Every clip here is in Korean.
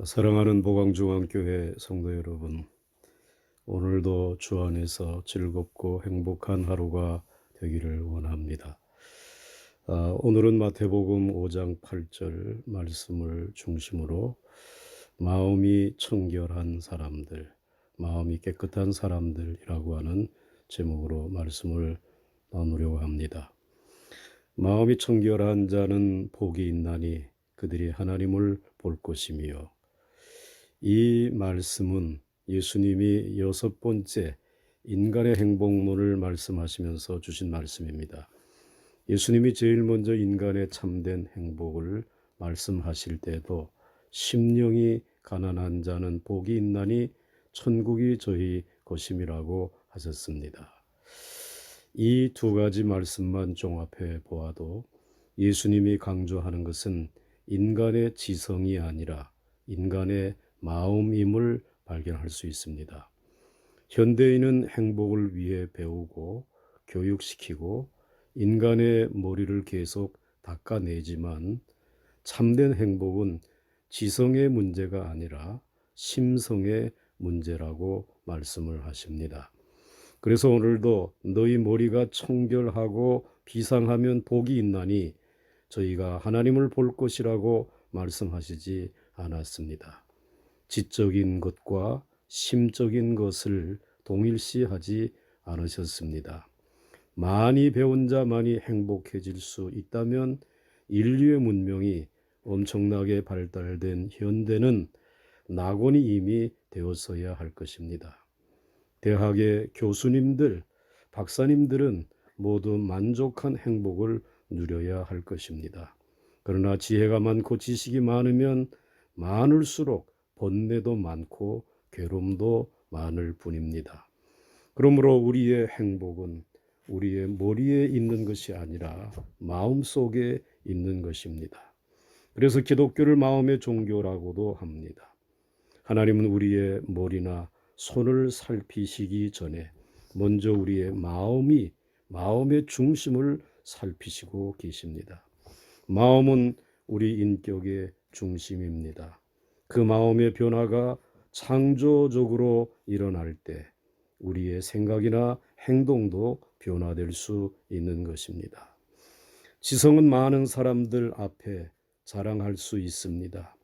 사랑하는 보광중앙교회 성도 여러분, 오늘도 주 안에서 즐겁고 행복한 하루가 되기를 원합니다. 오늘은 마태복음 5장 8절 말씀을 중심으로 마음이 청결한 사람들, 마음이 깨끗한 사람들이라고 하는 제목으로 말씀을 나누려고 합니다. 마음이 청결한 자는 복이 있나니 그들이 하나님을 볼 것이며, 이 말씀은 예수님이 6번째 인간의 행복론을 말씀하시면서 주신 말씀입니다. 예수님이 제일 먼저 인간의 참된 행복을 말씀하실 때도 심령이 가난한 자는 복이 있나니 천국이 저희 것임이라고 하셨습니다. 이 두 가지 말씀만 종합해 보아도 예수님이 강조하는 것은 인간의 지성이 아니라 인간의 마음임을 발견할 수 있습니다. 현대인은 행복을 위해 배우고 교육시키고 인간의 머리를 계속 닦아내지만, 참된 행복은 지성의 문제가 아니라 심성의 문제라고 말씀을 하십니다. 그래서 오늘도 너희 머리가 청결하고 비상하면 복이 있나니 저희가 하나님을 볼 것이라고 말씀하시지 않았습니다. 지적인 것과 심적인 것을 동일시하지 않으셨습니다. 많이 배운 자만이 행복해질 수 있다면 인류의 문명이 엄청나게 발달된 현대는 낙원이 이미 되었어야 할 것입니다. 대학의 교수님들, 박사님들은 모두 만족한 행복을 누려야 할 것입니다. 그러나 지혜가 많고 지식이 많으면 많을수록 번뇌도 많고 괴로움도 많을 뿐입니다. 그러므로 우리의 행복은 우리의 머리에 있는 것이 아니라 마음속에 있는 것입니다. 그래서 기독교를 마음의 종교라고도 합니다. 하나님은 우리의 머리나 손을 살피시기 전에 먼저 우리의 마음의 중심을 살피시고 계십니다. 마음은 우리 인격의 중심입니다. 그 마음의 변화가 창조적으로 일어날 때 우리의 생각이나 행동도 변화될 수 있는 것입니다. 지성은 많은 사람들 앞에 자랑할 수 있습니다.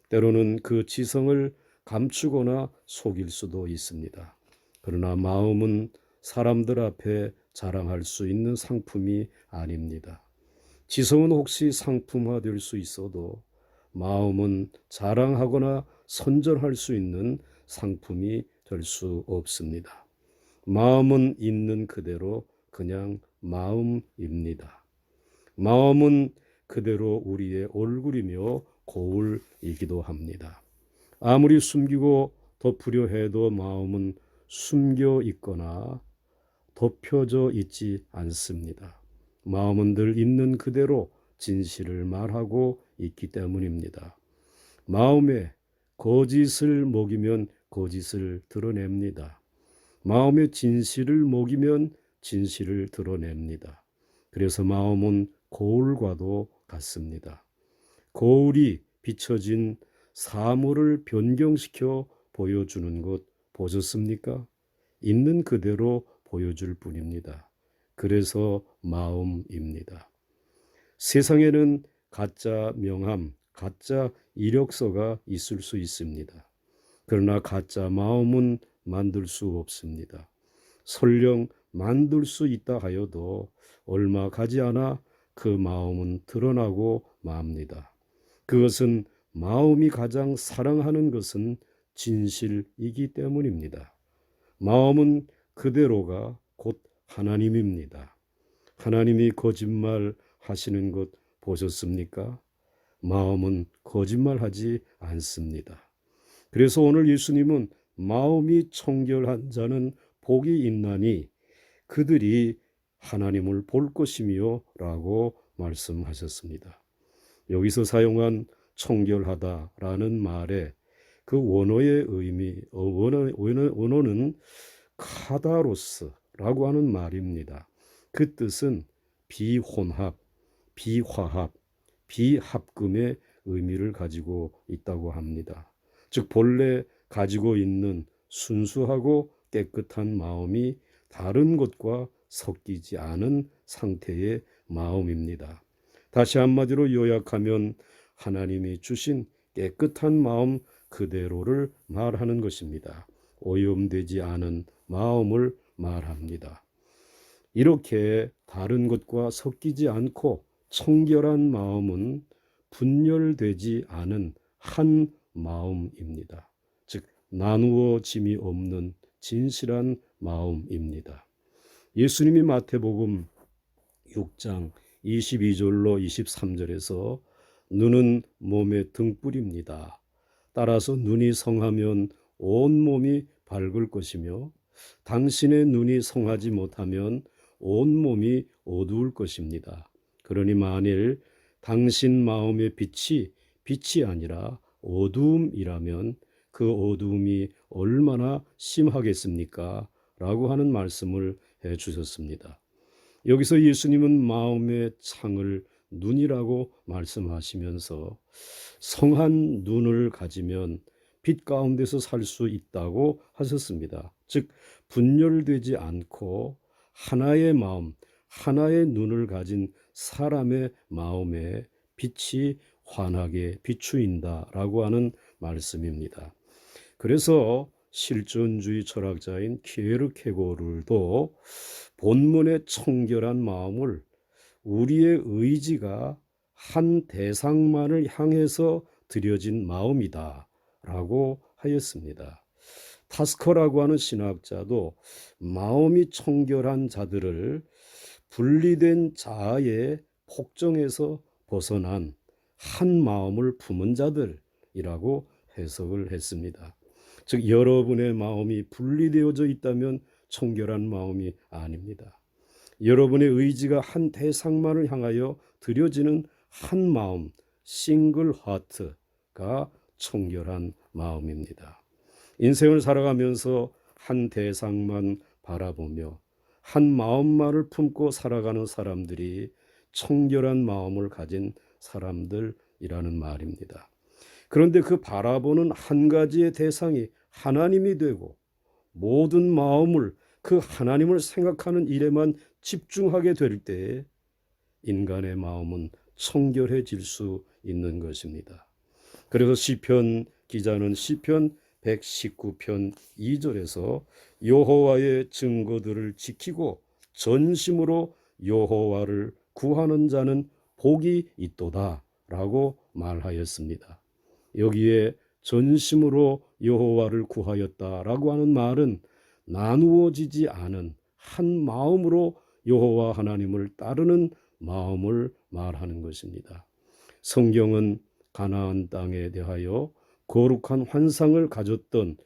때로는 그 지성을 감추거나 속일 수도 있습니다. 그러나 마음은 사람들 앞에 자랑할 수 있는 상품이 아닙니다. 지성은 혹시 상품화될 수 있어도 마음은 자랑하거나 선전할 수 있는 상품이 될 수 없습니다. 마음은 있는 그대로 그냥 마음입니다. 마음은 그대로 우리의 얼굴이며 거울이기도 합니다. 아무리 숨기고 덮으려 해도 마음은 숨겨 있거나 덮여져 있지 않습니다. 마음은 늘 있는 그대로 진실을 말하고 있기 때문입니다. 마음에 거짓을 먹이면 거짓을 드러냅니다. 마음에 진실을 먹이면 진실을 드러냅니다. 그래서 마음은 거울과도 같습니다. 거울이 비춰진 사물을 변경시켜 보여주는 것 보셨습니까? 있는 그대로 보여줄 뿐입니다. 그래서 마음입니다. 세상에는 가짜 명함, 가짜 이력서가 있을 수 있습니다. 그러나 가짜 마음은 만들 수 없습니다. 설령 만들 수 있다 하여도 얼마 가지 않아 그 마음은 드러나고 맙니다. 그것은 마음이 가장 사랑하는 것은 진실이기 때문입니다. 마음은 그대로가 곧 하나님입니다. 하나님이 거짓말 하시는 것 보셨습니까? 마음은 거짓말하지 않습니다. 그래서 오늘 예수님은 마음이 청결한 자는 복이 있나니 그들이 하나님을 볼 것이며 라고 말씀하셨습니다. 여기서 사용한 청결하다라는 말에 그 원어의 원어는 카다로스라고 하는 말입니다. 그 뜻은 비혼합, 비화합, 비합금의 의미를 가지고 있다고 합니다. 즉 본래 가지고 있는 순수하고 깨끗한 마음이 다른 것과 섞이지 않은 상태의 마음입니다. 다시 한마디로 요약하면 하나님이 주신 깨끗한 마음 그대로를 말하는 것입니다. 오염되지 않은 마음을 말합니다. 이렇게 다른 것과 섞이지 않고 청결한 마음은 분열되지 않은 한 마음입니다. 즉 나누어짐이 없는 진실한 마음입니다. 예수님이 마태복음 6장 22절로 23절에서 눈은 몸의 등불입니다. 따라서 눈이 성하면 온 몸이 밝을 것이며 당신의 눈이 성하지 못하면 온 몸이 어두울 것입니다. 그러니 만일 당신 마음의 빛이 아니라 어두움이라면 그 어두움이 얼마나 심하겠습니까? 라고 하는 말씀을 해 주셨습니다. 여기서 예수님은 마음의 창을 눈이라고 말씀하시면서 성한 눈을 가지면 빛 가운데서 살 수 있다고 하셨습니다. 즉 분열되지 않고 하나의 마음, 하나의 눈을 가진 사람의 마음에 빛이 환하게 비추인다라고 하는 말씀입니다. 그래서 실존주의 철학자인 키에르케고르도 본문의 청결한 마음을 우리의 의지가 한 대상만을 향해서 드려진 마음이다 라고 하였습니다. 타스커라고 하는 신학자도 마음이 청결한 자들을 분리된 자아의 폭정에서 벗어난 한 마음을 품은 자들이라고 해석을 했습니다. 즉 여러분의 마음이 분리되어져 있다면 청결한 마음이 아닙니다. 여러분의 의지가 한 대상만을 향하여 드려지는 한 마음, 싱글 하트가 청결한 마음입니다. 인생을 살아가면서 한 대상만 바라보며 한 마음만을 품고 살아가는 사람들이 청결한 마음을 가진 사람들이라는 말입니다. 그런데 그 바라보는 한 가지의 대상이 하나님이 되고 모든 마음을 그 하나님을 생각하는 일에만 집중하게 될 때 인간의 마음은 청결해질 수 있는 것입니다. 그래서 시편 기자는 시편 119편 2절에서 여호와의 증거들을 지키고 전심으로 여호와를 구하는 자는 복이 있도다 라고 말하였습니다. 여기에 전심으로 여호와를 구하였다라고 하는 말은 나누어지지 않은 한 마음으로 여호와 하나님을 따르는 마음을 말하는 것입니다. 성경은 가나안 땅에 대하여 거룩한 환상을 가졌던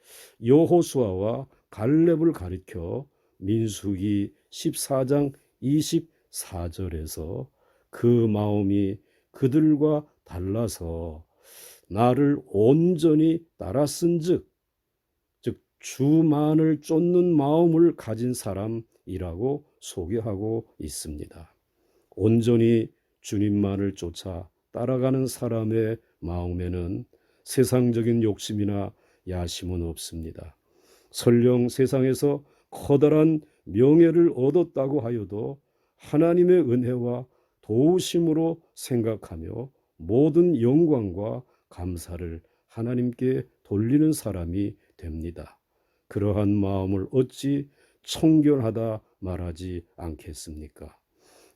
여호수아와 갈렙을 가리켜 민수기 14장 24절에서 그 마음이 그들과 달라서 나를 온전히 따랐은즉 즉 주만을 쫓는 마음을 가진 사람이라고 소개하고 있습니다. 온전히 주님만을 쫓아 따라가는 사람의 마음에는 세상적인 욕심이나 야심은 없습니다. 설령 세상에서 커다란 명예를 얻었다고 하여도 하나님의 은혜와 도우심으로 생각하며 모든 영광과 감사를 하나님께 돌리는 사람이 됩니다. 그러한 마음을 어찌 청결하다 말하지 않겠습니까?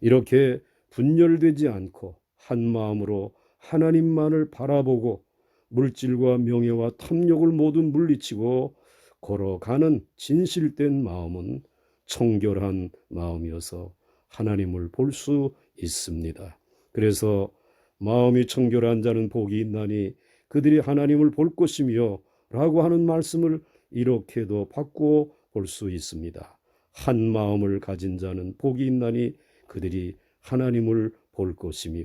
이렇게 분열되지 않고 한 마음으로 하나님만을 바라보고 물질과 명예와 탐욕을 모두 물리치고 걸어가는 진실된 마음은 청결한 마음이어서 하나님을 볼 수 있습니다. 그래서 마음이 청결한 자는 복이 있나니 그들이 하나님을 볼 것이며 라고 하는 말씀을 이렇게도 바꾸어 볼 수 있습니다. 한 마음을 가진 자는 복이 있나니 그들이 하나님을 볼 것이며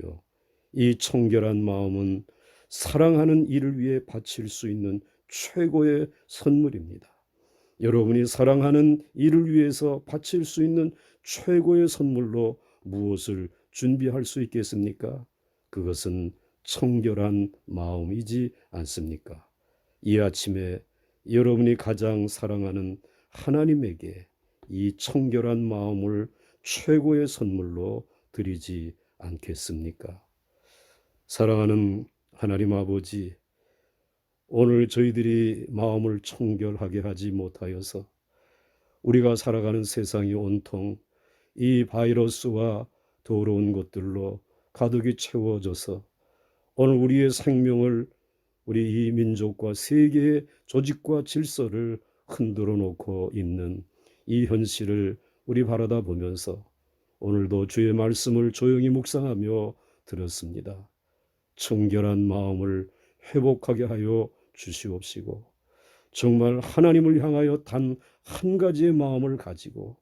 이 청결한 마음은 사랑하는 이를 위해 바칠 수 있는 최고의 선물입니다. 여러분이 사랑하는 이를 위해서 바칠 수 있는 최고의 선물로 무엇을 준비할 수 있겠습니까? 그것은 청결한 마음이지 않습니까? 이 아침에 여러분이 가장 사랑하는 하나님에게 이 청결한 마음을 최고의 선물로 드리지 않겠습니까? 사랑하는 하나님 아버지, 오늘 저희들이 마음을 청결하게 하지 못하여서 우리가 살아가는 세상이 온통 이 바이러스와 더러운 것들로 가득히 채워져서 오늘 우리의 생명을, 우리 이 민족과 세계의 조직과 질서를 흔들어 놓고 있는 이 현실을 우리 바라다 보면서 오늘도 주의 말씀을 조용히 묵상하며 들었습니다. 청결한 마음을 회복하게 하여 주시옵시고, 정말 하나님을 향하여 단 한 가지의 마음을 가지고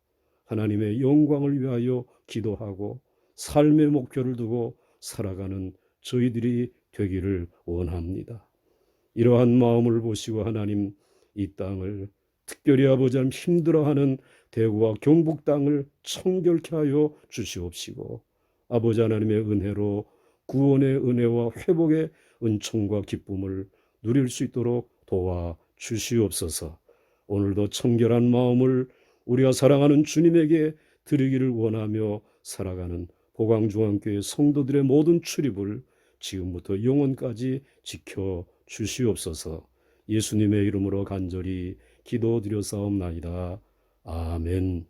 하나님의 영광을 위하여 기도하고 삶의 목표를 두고 살아가는 저희들이 되기를 원합니다. 이러한 마음을 보시고 하나님, 이 땅을, 특별히 아버지 하나님 힘들어하는 대구와 경북 땅을 청결케 하여 주시옵시고, 아버지 하나님의 은혜로 구원의 은혜와 회복의 은총과 기쁨을 누릴 수 있도록 도와 주시옵소서. 오늘도 청결한 마음을 우리가 사랑하는 주님에게 드리기를 원하며 살아가는 보광중앙교회 성도들의 모든 출입을 지금부터 영원까지 지켜 주시옵소서. 예수님의 이름으로 간절히 기도드렸사옵나이다. 아멘.